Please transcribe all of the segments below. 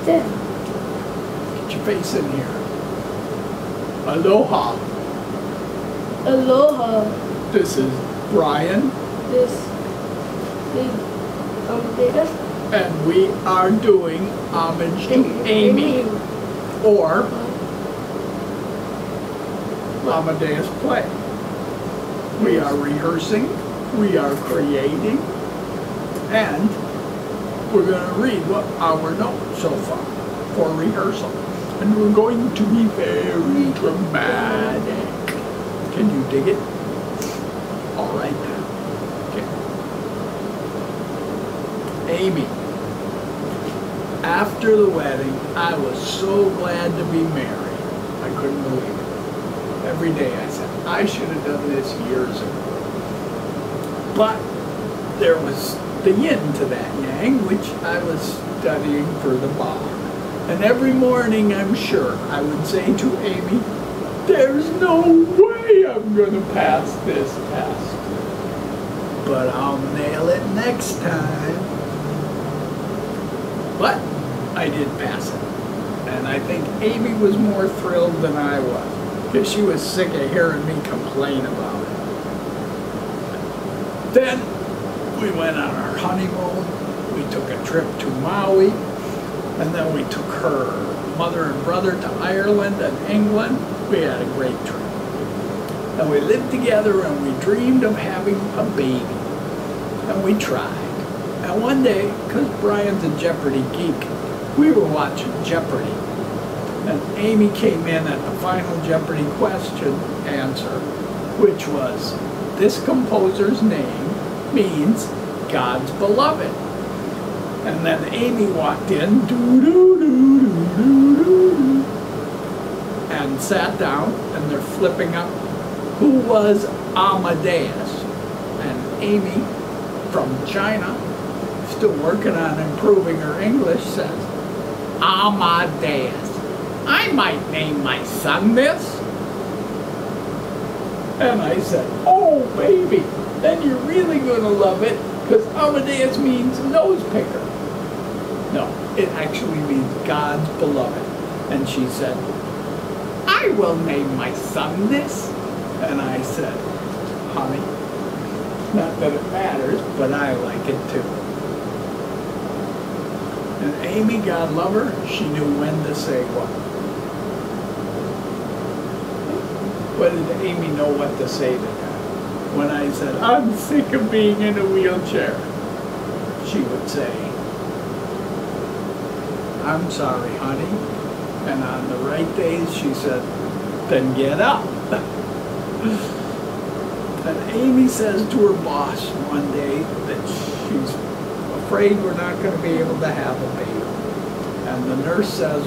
There. Get your face in here. Aloha. Aloha. This is Brian. This is Amadeus. And we are doing homage to Amy. Or Amadeus Play. We are rehearsing, we are creating, and we're going to read what our notes so far for rehearsal. And we're going to be very dramatic. Can you dig it? All right. Okay. Amy. After the wedding, I was so glad to be married. I couldn't believe it. Every day I said, I should have done this years ago. But there was the yin to that yang, which I was studying for the bar. And every morning, I'm sure, I would say to Amy, there's no way I'm going to pass this test. But I'll nail it next time. But I did pass it. And I think Amy was more thrilled than I was, because she was sick of hearing me complain about it. Then we went on our honeymoon. We took a trip to Maui, and then we took her mother and brother to Ireland and England. We had a great trip. And we lived together, and we dreamed of having a baby. And we tried. And one day, because Brian's a Jeopardy geek, we were watching Jeopardy. And Amy came in at the final Jeopardy question answer, which was, this composer's name means God's beloved. And then Amy walked in, doo-doo-doo-doo-doo-doo, and sat down, and they're flipping up who was Amadeus. And Amy, from China, still working on improving her English, says, Amadeus. I might name my son this. And I said, oh baby, then you're really going to love it, because Amadeus means nose picker. No, it actually means God's beloved. And she said, I will name my son this. And I said, honey, not that it matters, but I like it too. And Amy, God love her, she knew when to say what. What did Amy know what to say to that? When I said, I'm sick of being in a wheelchair, she would say, I'm sorry, honey. And on the right days, she said, then get up. And Amy says to her boss one day that she's afraid we're not going to be able to have a baby. And the nurse says,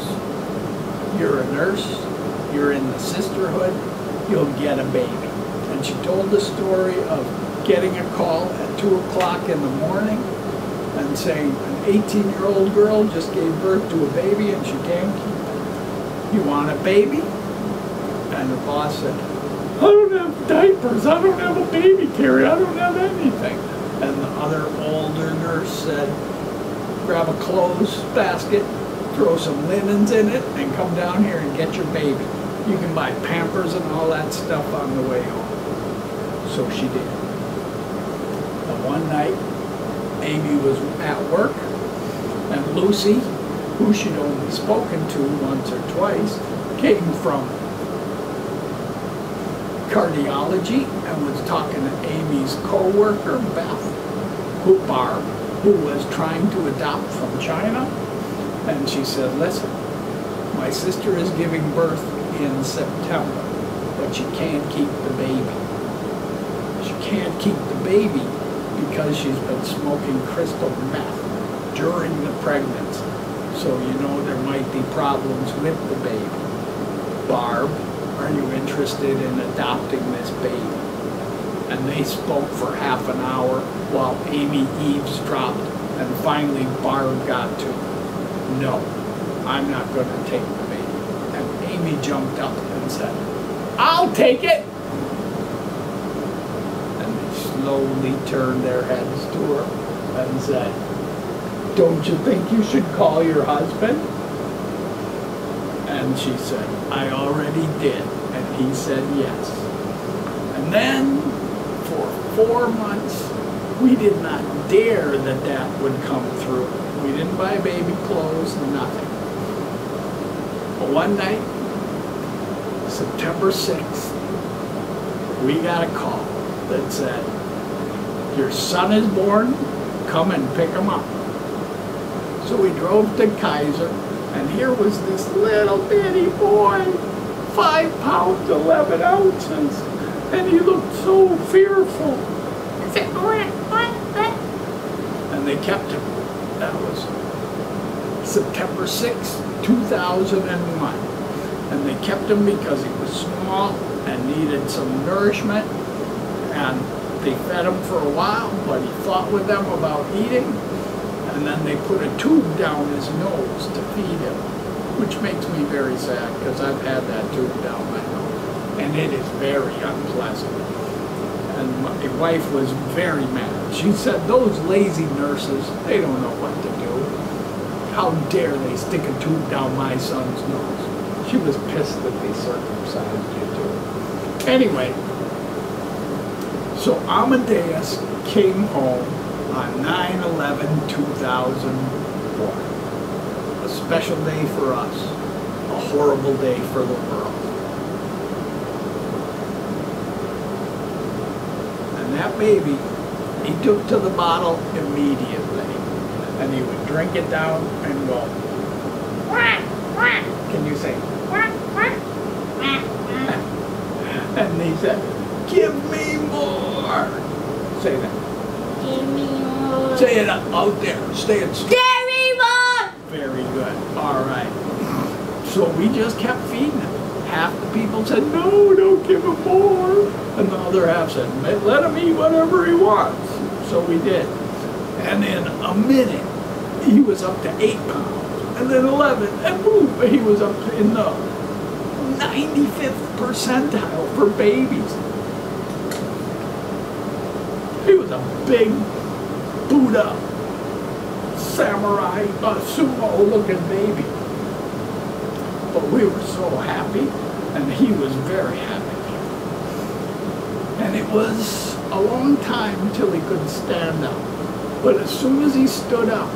you're a nurse, you're in the sisterhood, you'll get a baby. And she told the story of getting a call at 2 o'clock in the morning and saying an 18-year-old girl just gave birth to a baby and she can't keep it. You want a baby? And the boss said, I don't have diapers, I don't have a baby carrier, I don't have anything. And the other older nurse said, grab a clothes basket, throw some linens in it, and come down here and get your baby. You can buy Pampers and all that stuff on the way home. So she did. And one night, Amy was at work, and Lucy, who she'd only spoken to once or twice, came from cardiology and was talking to Amy's co-worker, Barb, who was trying to adopt from China. And she said, listen, my sister is giving birth in September, but she can't keep the baby. She can't keep the baby because she's been smoking crystal meth during the pregnancy. So you know there might be problems with the baby. Barb, are you interested in adopting this baby? And they spoke for half an hour while Amy eavesdropped, and finally Barb got to, no, I'm not going to take the baby. And Amy jumped up and said, I'll take it! And they slowly turned their heads to her and said, don't you think you should call your husband? And she said, I already did. And he said yes. And then for 4 months, we did not dare that that would come through. We didn't buy baby clothes, nothing. But one night, September 6th, we got a call that said, your son is born, come and pick him up. So we drove to Kaiser, and here was this little bitty boy, 5 pounds, 11 ounces, and he looked so fearful. I said, what? And they kept him. That was September 6, 2001. And they kept him because he was small and needed some nourishment, and they fed him for a while, but he fought with them about eating, and then they put a tube down his nose to feed him, which makes me very sad because I've had that tube down my nose, and it is very unpleasant. And my wife was very mad. She said, those lazy nurses, they don't know what to do. How dare they stick a tube down my son's nose? She was pissed that they circumcised you too. Anyway, so Amadeus came home on 9/11/2001. A special day for us, a horrible day for the world. And that baby, he took to the bottle immediately. And he would drink it down and go, quack, quack. Can you say, quack, quack? And he said, give me more. Say that. Give me more. Say it out there. Say it straight. Give me more. Very good. All right. So we just kept feeding him. Half the people said, no, don't give him more. And the other half said, let him eat whatever he wants. So we did. And in a minute, he was up to 8 pounds. And then 11. And boom, he was up in the 95th percentile for babies. He was a big Buddha, samurai, sumo-looking baby. But we were so happy, and he was very happy. And it was a long time until he could stand up. But as soon as he stood up,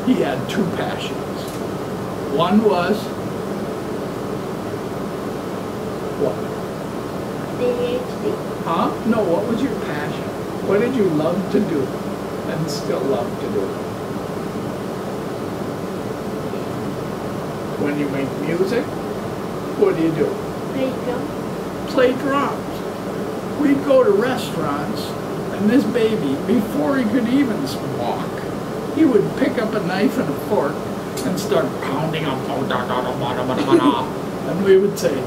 he had 2 passions. One was, what? ADHD. Huh? No, what was your passion? What did you love to do and still love to do? When you make music, what do you do? Play drums. We'd go to restaurants, and this baby, before he could even walk, he would pick up a knife and a fork and start pounding up, and we would say,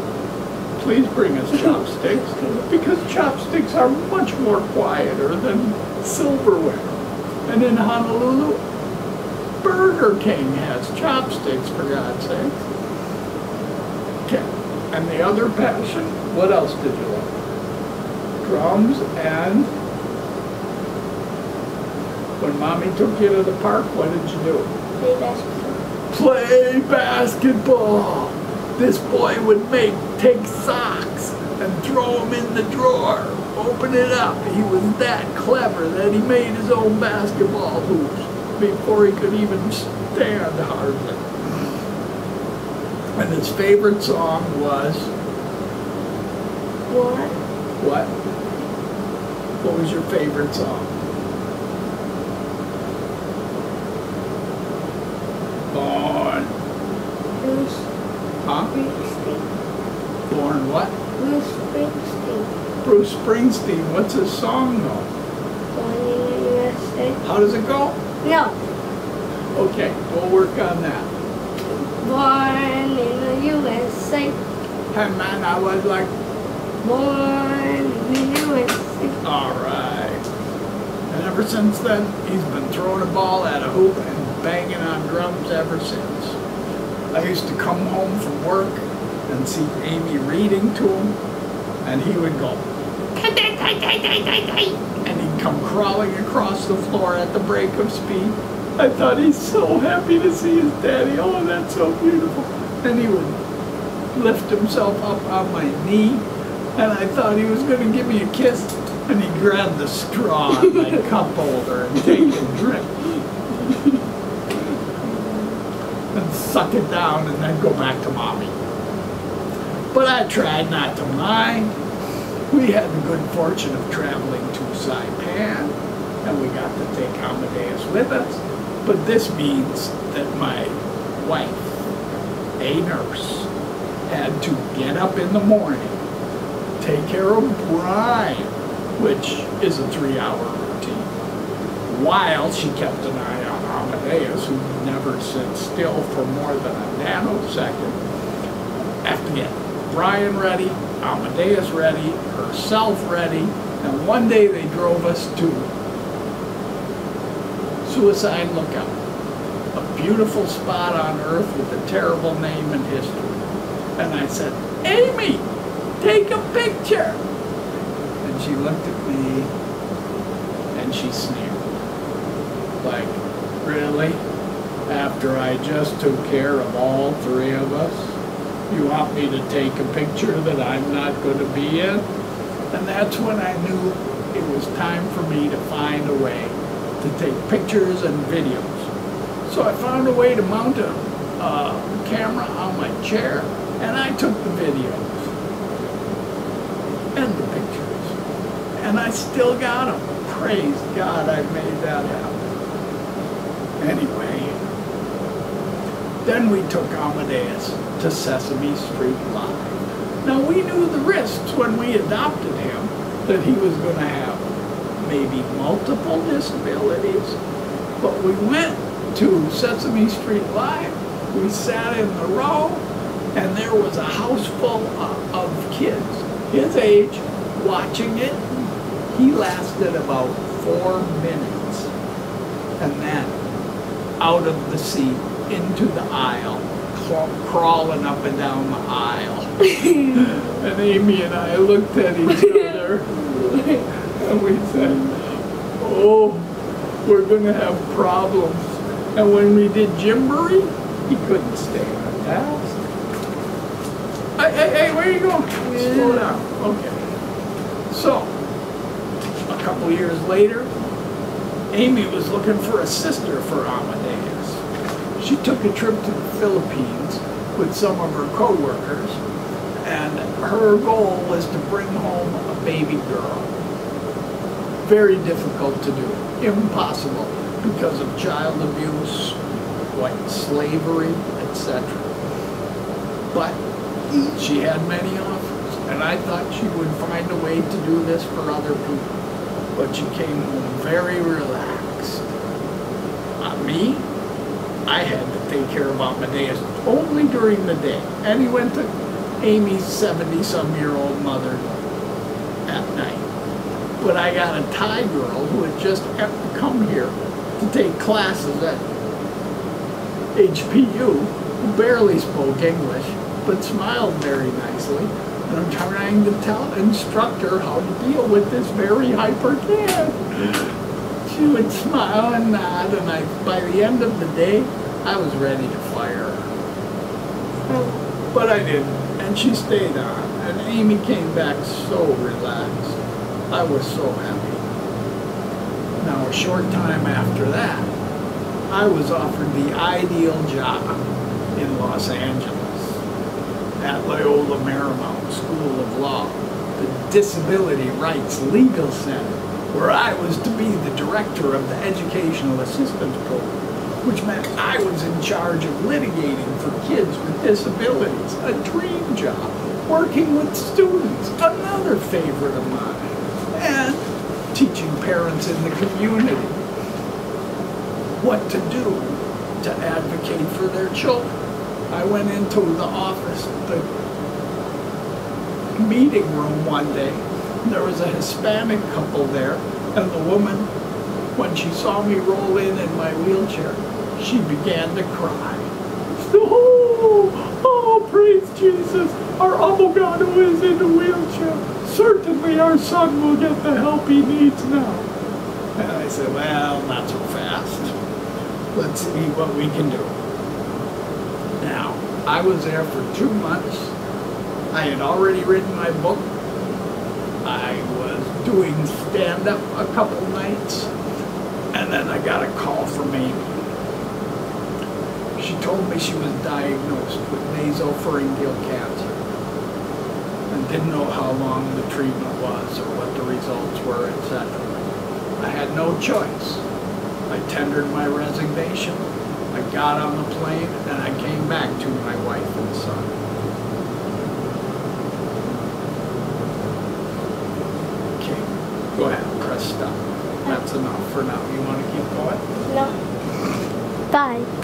please bring us chopsticks, because chopsticks are much more quieter than silverware. And in Honolulu, Burger King has chopsticks, for God's sake. Okay. And the other passion, what else did you love? Drums, and when Mommy took you to the park, what did you do? Play basketball. Play basketball. This boy would take socks and throw them in the drawer, open it up. He was that clever that he made his own basketball hoops before he could even stand hardly. And his favorite song was? What? What? What was your favorite song? Born. Bruce Huh? Springsteen. Born what? Bruce Springsteen. Bruce Springsteen. What's his song though? Born in the USA. How does it go? No. Okay, we'll work on that. Born in the USA. Hey man, I was like, Born in the USA. all right. And ever since then, he's been throwing a ball at a hoop and banging on drums ever since. I used to come home from work and see Amy reading to him, and he would go, and he'd come crawling across the floor at the break of speed. I thought he's so happy to see his daddy. Oh, that's so beautiful. Then he would lift himself up on my knee, and I thought he was going to give me a kiss, and he grabbed the straw in my cup holder and take a drink. And suck it down and then go back to mommy. But I tried not to mind. We had the good fortune of traveling to Saipan, and we got to take Amadeus with us. But this means that my wife, a nurse, had to get up in the morning, take care of Brian, which is a 3-hour routine, while she kept an eye on Amadeus, who never sits still for more than a nanosecond. Have to get Brian ready, Amadeus ready, herself ready, and one day they drove us to Suicide Lookout, a beautiful spot on Earth with a terrible name and history. And I said, Amy, take a picture. And she looked at me and she sneered. Like, really? After I just took care of all 3 of us? You want me to take a picture that I'm not going to be in? And that's when I knew it was time for me to find a way to take pictures and videos. So I found a way to mount a camera on my chair, and I took the videos and the pictures. And I still got them. Praise God I made that happen. Anyway, then we took Amadeus to Sesame Street Live. Now we knew the risks when we adopted him, that he was going to have maybe multiple disabilities. But we went to Sesame Street Live, we sat in the row, and there was a house full of kids his age watching it. He lasted about 4 minutes, and then out of the seat into the aisle, crawling up and down the aisle. And Amy and I looked at each other and we said, oh, we're going to have problems. And when we did Gymboree, he couldn't stay on task. Hey, where are you going? Slow down. Okay. So, a couple years later, Amy was looking for a sister for Amadeus. She took a trip to the Philippines with some of her co-workers, and her goal was to bring home a baby girl. Very difficult to do, impossible, because of child abuse, white slavery, etc. But she had many offers, and I thought she would find a way to do this for other people. But she came home very relaxed. Me, I had to take care of Amadeus only during the day. And he went to Amy's 70-some-year-old mother at night. But I got a Thai girl who had just come here to take classes at HPU, who barely spoke English, but smiled very nicely. And I'm trying to instruct her how to deal with this very hyper kid. She would smile and nod, and by the end of the day, I was ready to fire her. But I didn't, and she stayed on, and Amy came back so relaxed. I was so happy. Now, a short time after that, I was offered the ideal job in Los Angeles at Loyola Marymount School of Law, the Disability Rights Legal Center, where I was to be the director of the Educational Assistance Program, which meant I was in charge of litigating for kids with disabilities, a dream job, working with students, another favorite of mine, and teaching parents in the community what to do to advocate for their children. I went into the office, the meeting room one day. There was a Hispanic couple there, and the woman, when she saw me roll in my wheelchair, she began to cry. Oh, praise Jesus, our abogado is in a wheelchair. Certainly our son will get the help he needs now. And I said, well, not so fast. Let's see what we can do. Now, I was there for 2 months, I had already written my book. I was doing stand-up a couple nights, and then I got a call from Amy. She told me she was diagnosed with nasopharyngeal cancer and didn't know how long the treatment was or what the results were, etc. I had no choice. I tendered my resignation, I got on the plane, and I came back to my wife and son. Okay, go ahead, press stop. That's enough for now. You want to keep going? No. Bye.